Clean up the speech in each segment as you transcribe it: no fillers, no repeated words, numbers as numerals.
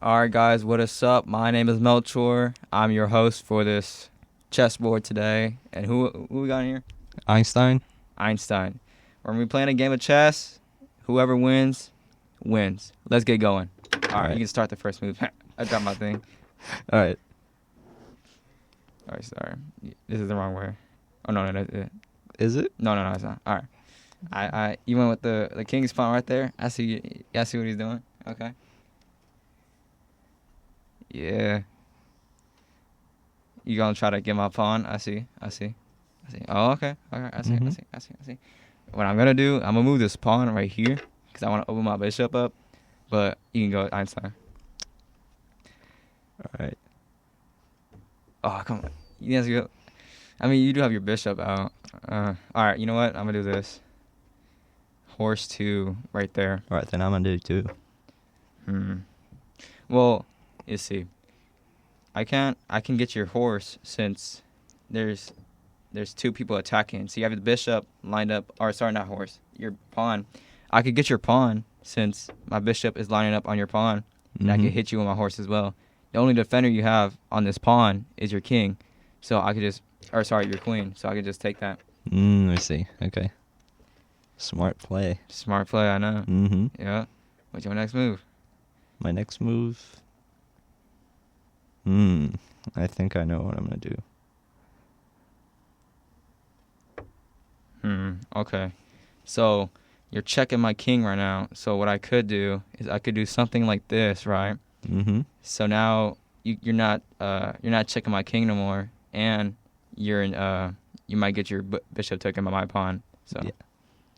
Alright, guys, what is up? My name is Melchor. I'm your host for this chessboard today. And who we got in here? Einstein. Einstein. We're going to be playing a game of chess. Whoever wins, wins. Let's get going. Alright, you can start the first move. I dropped my thing. All right. Alright, sorry. This is the wrong way. Oh, no, that's it. Is it? No, it's not. Alright. You went with the king's pawn right there. I see what he's doing. Okay. Yeah. You gonna try to get my pawn? I see. Oh, okay. I see. What I'm gonna do, I'm gonna move this pawn right here because I want to open my bishop up. But you can go with Einstein. All right. Oh, come on. You have to go. I mean, you do have your bishop out. All right. You know what? I'm gonna do this. Horse 2 right there. All right, then I'm gonna do 2. Well, you see. I can get your horse since there's 2 people attacking. So you have the bishop lined up, or sorry, not horse, your pawn. I could get your pawn since my bishop is lining up on your pawn, and I could hit you with my horse as well. The only defender you have on this pawn is your king, so I could just, or sorry, your queen. So I could just take that. I see. Okay. Smart play. Smart play, I know. Yeah. What's your next move? My next move. I think I know what I'm gonna do. Okay. So you're checking my king right now. So what I could do is I could do something like this, right? So now you're not checking my king no more, and you're in you might get your bishop taken by my pawn. So yeah,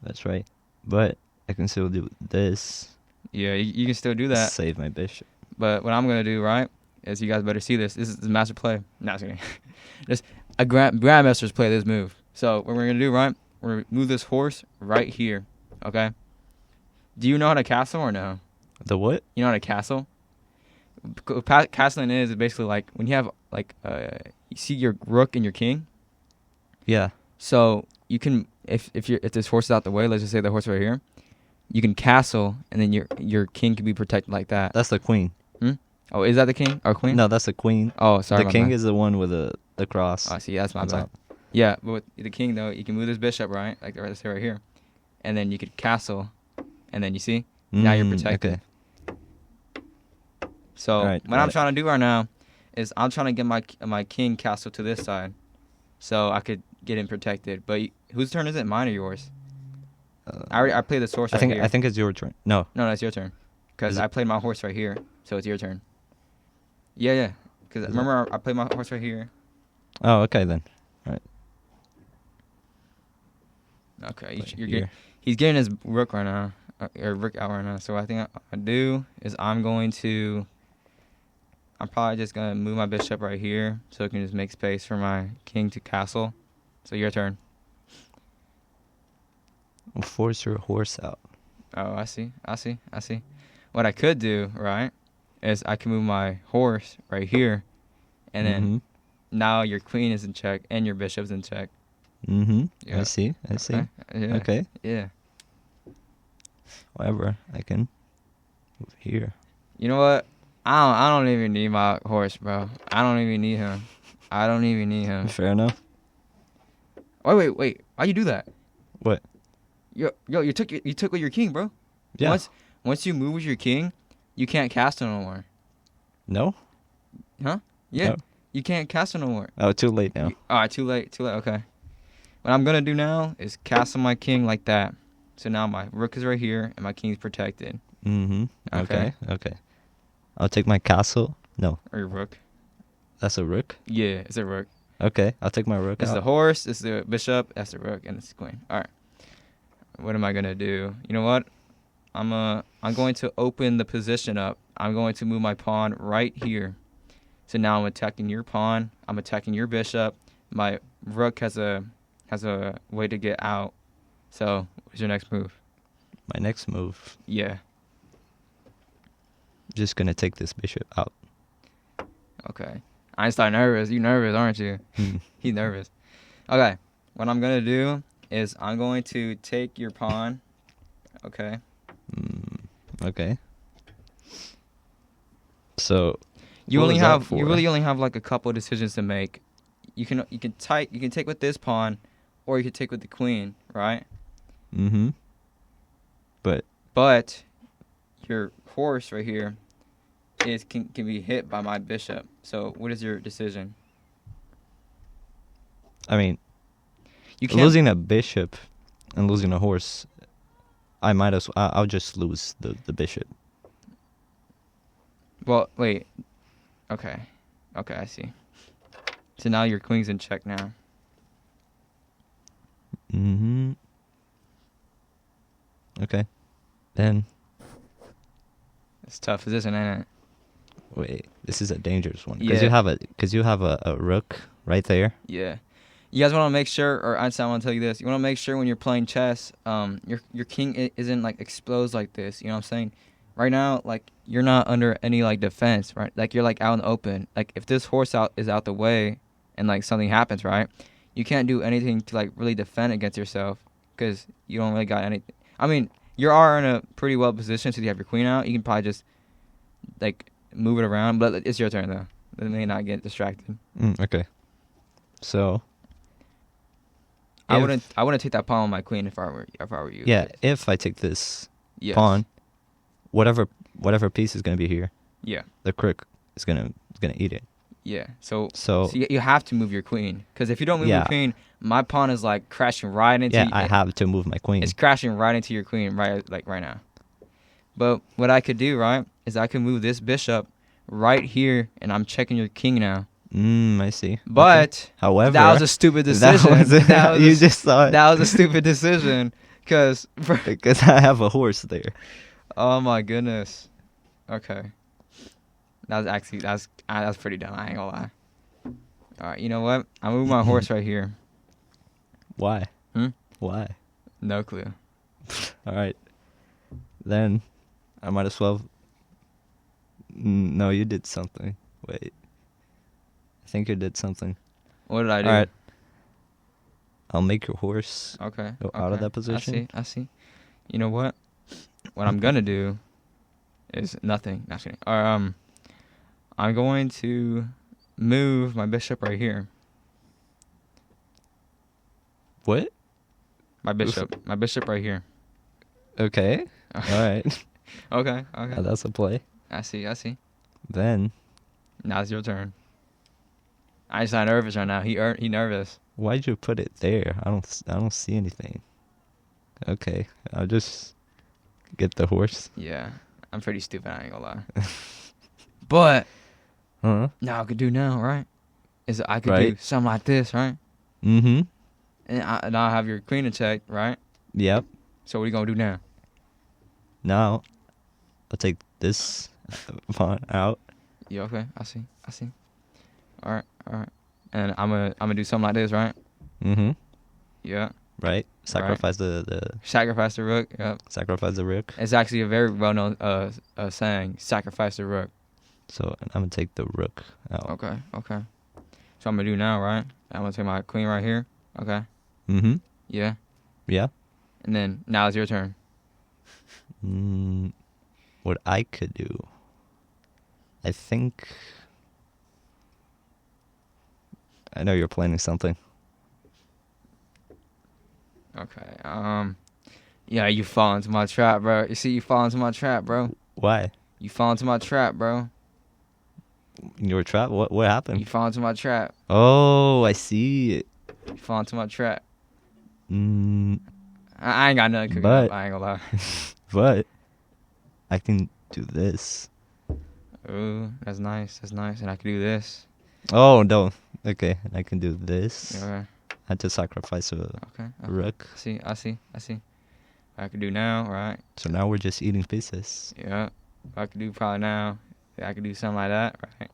that's right. But I can still do this. Yeah, you can still do that. Save my bishop. But what I'm gonna do, right, is you guys better see this. This is the master play. No, just kidding. Just a grandmasters play this move. So what we're gonna do, right? We're gonna move this horse right here. Okay. Do you know how to castle or no? The what? You know how to castle? Castling is basically like when you have like you see your rook and your king. Yeah. So you can if this horse is out the way, let's just say the horse right here, you can castle and then your king can be protected like that. That's the queen. Oh, is that the king or queen? No, that's the queen. Oh, sorry. The king is the one with the cross. Oh, I see. That's my bad. Yeah, but with the king though, you can move this bishop right, like let's say right here, and then you could castle, and then you see now you're protected. Okay. So what I'm trying to do right now is I'm trying to get my king castle to this side, so I could get him protected. But whose turn is it? Mine or yours? I played this horse right here. I think it's your turn. No, it's your turn, because I played my horse right here, so it's your turn. Yeah. Because remember I played my horse right here. Oh, okay then. All right. Okay, he's getting his rook right now, or rook out right now. So what I think I do is I'm probably just gonna move my bishop right here, so it can just make space for my king to castle. So your turn. We'll force your horse out. Oh, I see. What I could do, right, is I can move my horse right here, and then now your queen is in check and your bishop's in check. Yeah. I see. Okay. Yeah. Okay. Yeah. Whatever. I can move here. You know what? I don't even need my horse, bro. I don't even need him. Fair enough. Wait. Why you do that? What? You took with your king, bro. Yeah. Once you move with your king, you can't cast it no more. No? Huh? Yeah. No. You can't cast it no more. Oh, too late now. Alright, too late. Okay. What I'm gonna do now is castle my king like that. So now my rook is right here and my king's protected. Okay. I'll take my castle. No. Or your rook. That's a rook? Yeah, it's a rook. Okay, I'll take my rook. It's the horse, it's the bishop, that's the rook, and it's the queen. Alright. What am I gonna do? You know what? I'm going to open the position up. I'm going to move my pawn right here. So now I'm attacking your pawn. I'm attacking your bishop. My rook has a way to get out. So what's your next move? My next move. Yeah. Just gonna take this bishop out. Okay. Einstein nervous. You nervous, aren't you? He's nervous. Okay. What I'm gonna do is I'm going to take your pawn. Okay. Okay. So You what only was that have for? you really only have like a couple of decisions to make. You can take with this pawn, or you can take with the queen, right? Mm-hmm. But your horse right here can be hit by my bishop. So what is your decision? I mean, You can't. losing a bishop and losing a horse, I'll just lose the bishop. Well, wait. Okay, I see. So now your queen's in check now. Mm-hmm. Okay. Then It's tough position, ain't it? wait, this is a dangerous one Yeah. because you have a rook right there. Yeah. You guys want to make sure, or Einstein, I want to tell you this. You want to make sure when you're playing chess, your king isn't like exposed like this. You know what I'm saying? Right now, like you're not under any like defense, right? Like you're like out in the open. Like if this horse is out the way, and like something happens, right? You can't do anything to like really defend against yourself because you don't really got anything. I mean, you are in a pretty well position, so you have your queen out. You can probably just like move it around, but it's your turn though. Let me not get distracted. Okay. So I wouldn't take that pawn on my queen if I were you. yeah, if I take this Yes. pawn, whatever piece is gonna be here, Yeah. the crook is gonna eat it. Yeah. So So you have to move your queen because if you don't move Yeah. your queen, my pawn is like crashing right into. yeah, I have to move my queen. It's crashing right into your queen right now. But what I could do, right, is I could move this bishop right here, and I'm checking your king now. I see. But However, that was a stupid decision. you just saw it. That was a stupid decision because. Because I have a horse there. Oh my goodness. Okay. That's pretty dumb. I ain't gonna lie. All right, you know what? I moved my horse right here. Why? Hmm? Why? No clue. All right. Then I might as well. No, you did something. Wait. I think you did something. What did I do? All right. I'll make your horse Okay. go out of that position. I see. You know what? What I'm gonna do is nothing. Not kidding. I'm going to move my bishop right here. What? My bishop right here. Okay. All right. Okay. That's a play. I see. Then Now it's your turn. I'm just not nervous right now. He nervous. why'd you put it there? I don't see anything. Okay. I'll just get the horse. Yeah, I'm pretty stupid. I ain't gonna lie. But Huh? now I could do now, right? Is I could do Right. something like this, right? Mm-hmm. And I'll have your queen in check, right? Yep. So what are you gonna do now? Now I'll take this pawn out. Yeah, okay. I see. All right. And I'm gonna do something like this, right? Mm-hmm. Yeah. Right. Sacrifice the Sacrifice the rook. Yep. sacrifice the rook. It's actually a very well-known saying. Sacrifice the rook. So I'm gonna take the rook out. Okay. So I'm gonna do now, right? I'm gonna take my queen right here. Okay. Mm-hmm. Yeah. Yeah. And then now it's your turn. What I could do, I think. I know you're planning something. Okay. Yeah, you fall into my trap, bro. You see, you fall into my trap, bro. Why? You fall into my trap, bro. Your trap? What happened? You fall into my trap. Oh, I see it. You fall into my trap. Mm, I ain't got nothing cooking But- up. I ain't gonna lie. but I can do this. Ooh, that's nice. And I can do this. Oh no. Okay, I can do this. Okay. I had to sacrifice a Okay. rook. I see. I can do now, right? So now we're just eating pieces. Yeah. I could do probably now. I could do something like that, right?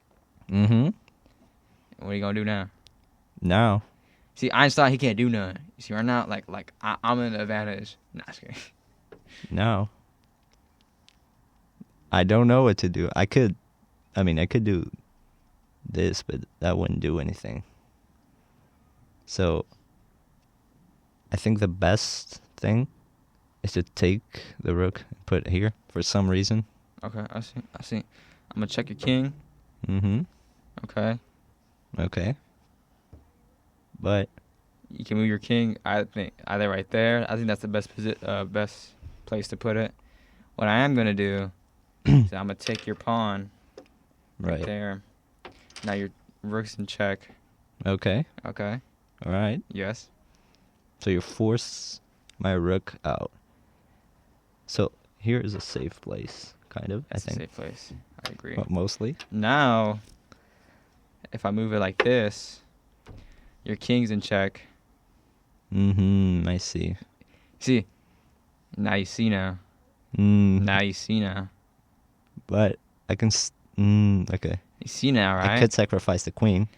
Mm-hmm. What are you gonna do now? Now. See, Einstein, he can't do nothing. You see, right now, like I'm in the advantage. Nah, just kidding. Now. I don't know what to do. I could do this, but that wouldn't do anything. So, I think the best thing is to take the rook and put it here for some reason. Okay, I see. I'm gonna check your king. Mm-hmm. Okay. Okay. But You can move your king. I think either right there. I think that's the best place to put it. What I am gonna do is I'm gonna take your pawn right right. there. Now your rook's in check. Okay. Okay. All right. Yes. So you force my rook out. So here is a safe place, kind of. That's I a think. safe place. I agree. Well, mostly. Now, if I move it like this, your king's in check. Mm-hmm. I see. See, now you see now. Mm. Now you see now. But I can. Okay. You see now, right? I could sacrifice the queen,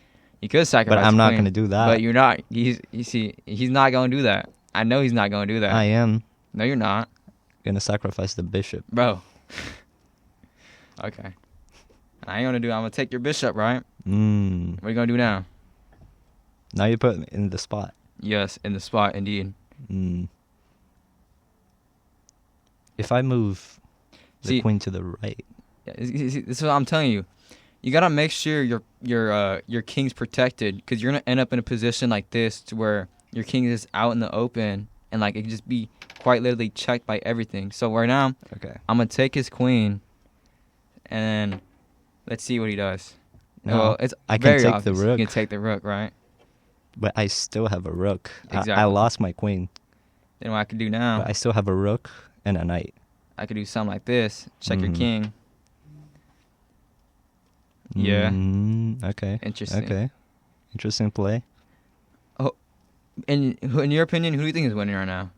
You could sacrifice but I'm the not queen, going to do that. But you're not. You see, he's not going to do that. I know he's not going to do that. I am No, you're not, going to sacrifice the bishop. bro. Okay. I ain't gonna do. I'm gonna take your bishop, right? Mm. What are you gonna do now? Now you put me in the spot. Yes, in the spot, indeed. Mm. If I move the See- queen to the right. Yeah, this is what I'm telling you. You gotta make sure your king's protected, because you're gonna end up in a position like this to where your king is out in the open and like it can just be quite literally checked by everything. So right now, Okay. I'm gonna take his queen, and let's see what he does. No, Well, it's I can very take the obvious. rook. You can take the rook, right? But I still have a rook. I Exactly. lost my queen. Then what I could do now, But I still have a rook and a knight. I could do something like this. Check your Mhm. king. Yeah. Okay. Interesting. Okay. Interesting play. In your opinion, who do you think is winning right now?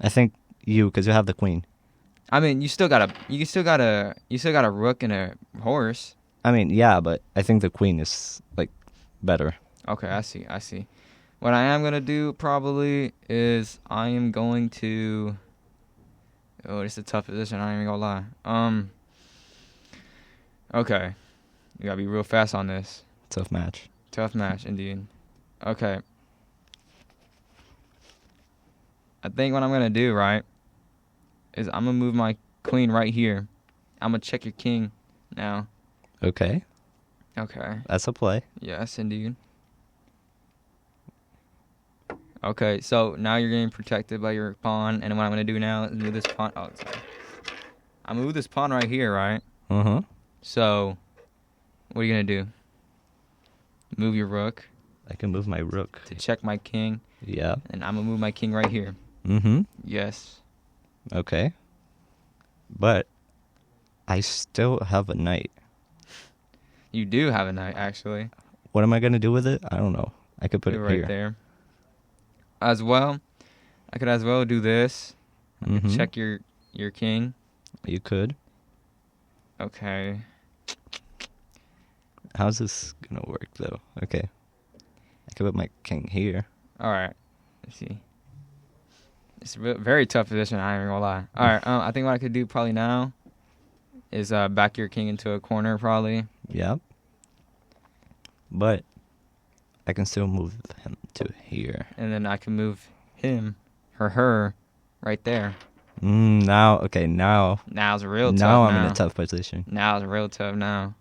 I think you, because you have the queen. I mean, you still got a rook and a horse. I mean, yeah, but I think the queen is, like, better. Okay, I see. What I am gonna do probably is I am going to. Oh, it's a tough position. I ain't even gonna lie. Okay, you gotta be real fast on this. Tough match. Tough match indeed. Okay. I think what I'm gonna do, right, is I'm gonna move my queen right here. I'm gonna check your king now. Okay. Okay. That's a play. Yes, indeed. Okay, so now you're getting protected by your pawn, and what I'm gonna do now is move this pawn. Oh, sorry. I'm gonna move this pawn right here, right? Uh-huh. So, what are you gonna do? Move your rook I can move my rook. to check my king, Yeah. and I'm gonna move my king right here. Mm-hmm. Yes. Okay. But I still have a knight. You do have a knight, actually. What am I going to do with it? I don't know. I could put it right here. there. As well, I could as well do this. I could Mhm. check your king. You could. Okay. How's this going to work, though? Okay. I could put my king here. All right. Let's see. It's a very tough position. I ain't even gonna lie. All right. I think what I could do probably now is back your king into a corner, probably. Yeah. But I can still move him to here. And then I can move him or her right there. Now, okay, now. Now's real tough. Now I'm in a tough position. Now's real tough now.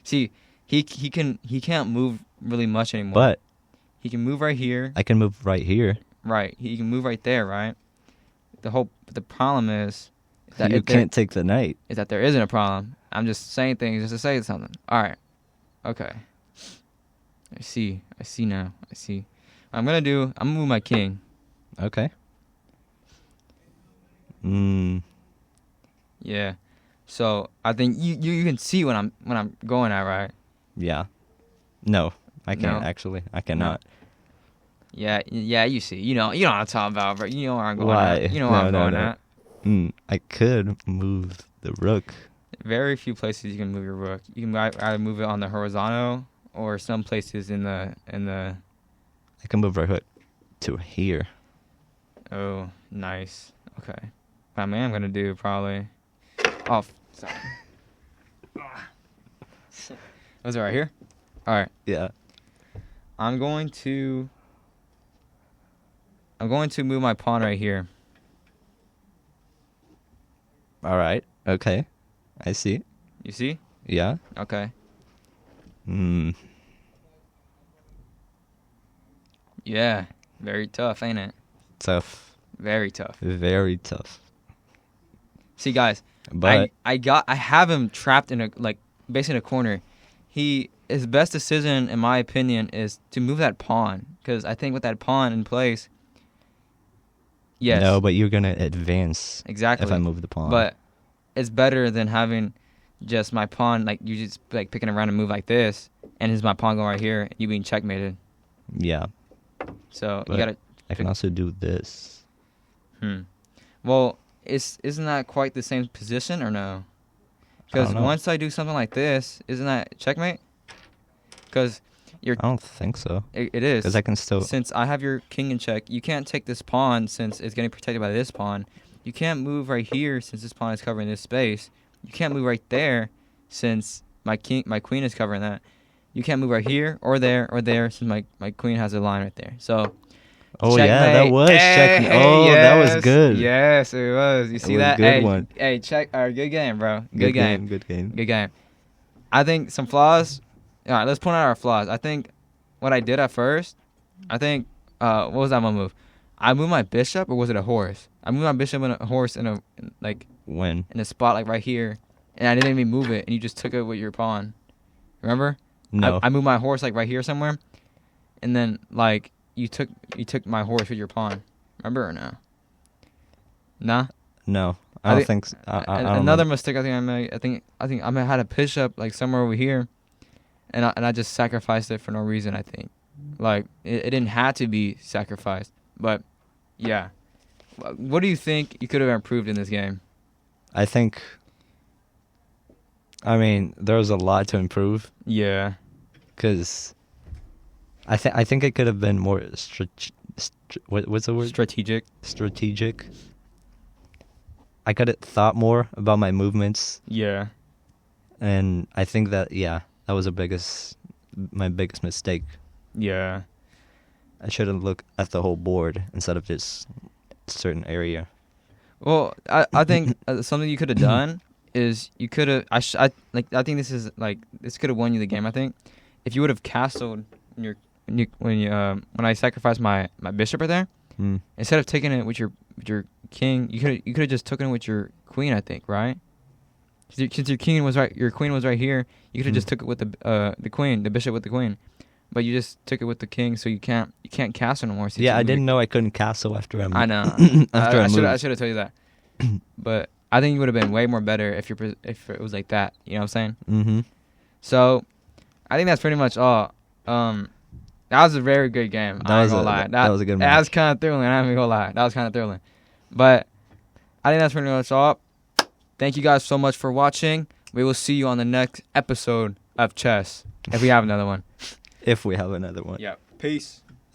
See, he can't move really much anymore. But he can move right here. I can move right here. Right. He can move right there, right? The problem is that You can't take the knight. is that there isn't a problem. I'm just saying things just to say something. All right. Okay. I see now. I see. What I'm gonna move my king. Okay. Yeah. So I think you can see what I'm going at, right? Yeah. No, I can't No? actually. I cannot. Yeah, you see. You know what I'm talking about, bro. You know where I'm going Why? at. You know where I'm going at. I could move the rook. Very few places you can move your rook. You can either move it on the horizontal or some places in the. I can move right hook to here. Oh, nice. Okay. What I am gonna do probably. Oh, sorry. Was it right here? All right. Yeah. I'm going to move my pawn right here. All right. Okay. I see. You see? Yeah. Okay. Yeah. Very tough, ain't it? Tough. Very tough. Very tough. See, guys, But I have him trapped in basically in a corner. His best decision, in my opinion, is to move that pawn, because I think with that pawn in place, yes, no, but you're gonna advance exactly. if I move the pawn. But it's better than having just my pawn you just picking around and move like this, and my pawn going right here, and you being checkmated. Yeah. So But you gotta. I can also do this. Well, isn't that quite the same position or no? Because once I do something like this, isn't that checkmate? Because I don't think so. It is. Because I can still. Since I have your king in check, you can't take this pawn since it's getting protected by this pawn. You can't move right here since this pawn is covering this space. You can't move right there since my queen is covering that. You can't move right here or there since my queen has a line right there. So. Oh checkmate. Yeah, that was checkmate. Oh, yes, that was good. Yes, it was. You see that? Good one. Hey, good game, bro. Good game. Good game. Good game. I think some flaws. All right, let's point out our flaws. I think what I did at first, what was that one move? I moved my bishop, or was it a horse? I moved my bishop and a horse in a spot right here, and I didn't even move it, and you just took it with your pawn. Remember? No. I moved my horse right here somewhere, and then you took my horse with your pawn. Remember or no? Nah? No. I don't think so. Another mistake I think I made. I think I had a bishop somewhere over here, and I just sacrificed it for no reason. I think it didn't have to be sacrificed, but yeah. What do you think you could have improved in this game? I think. I mean, there was a lot to improve. Yeah. Because I think it could have been more what's the word? Strategic. I could have thought more about my movements. Yeah. And I think that that was my biggest mistake. Yeah. I should have looked at the whole board instead of just a certain area. Well, I think something you could have done is you could have I think this could have won you the game. I think if you would have castled when I sacrificed my bishop right there, instead of taking it with your king, you could have just taken it with your queen. I think, right? Since your queen was right here, you could have just took it with the queen, the bishop with the queen, but you just took it with the king, so you can't castle no more. Yeah, I didn't know I couldn't castle after I moved. I know. I should have told you that, but I think you would have been way more better if it was like that. You know what I'm saying? Mm-hmm. So, I think that's pretty much all. That was a very good game. I ain't gonna lie. That was a good match. That was kind of thrilling. I'm not gonna lie. That was kind of thrilling. But I think that's pretty much all. Thank you guys so much for watching. We will see you on the next episode of Chess if we have another one. If we have another one. Yeah. Peace.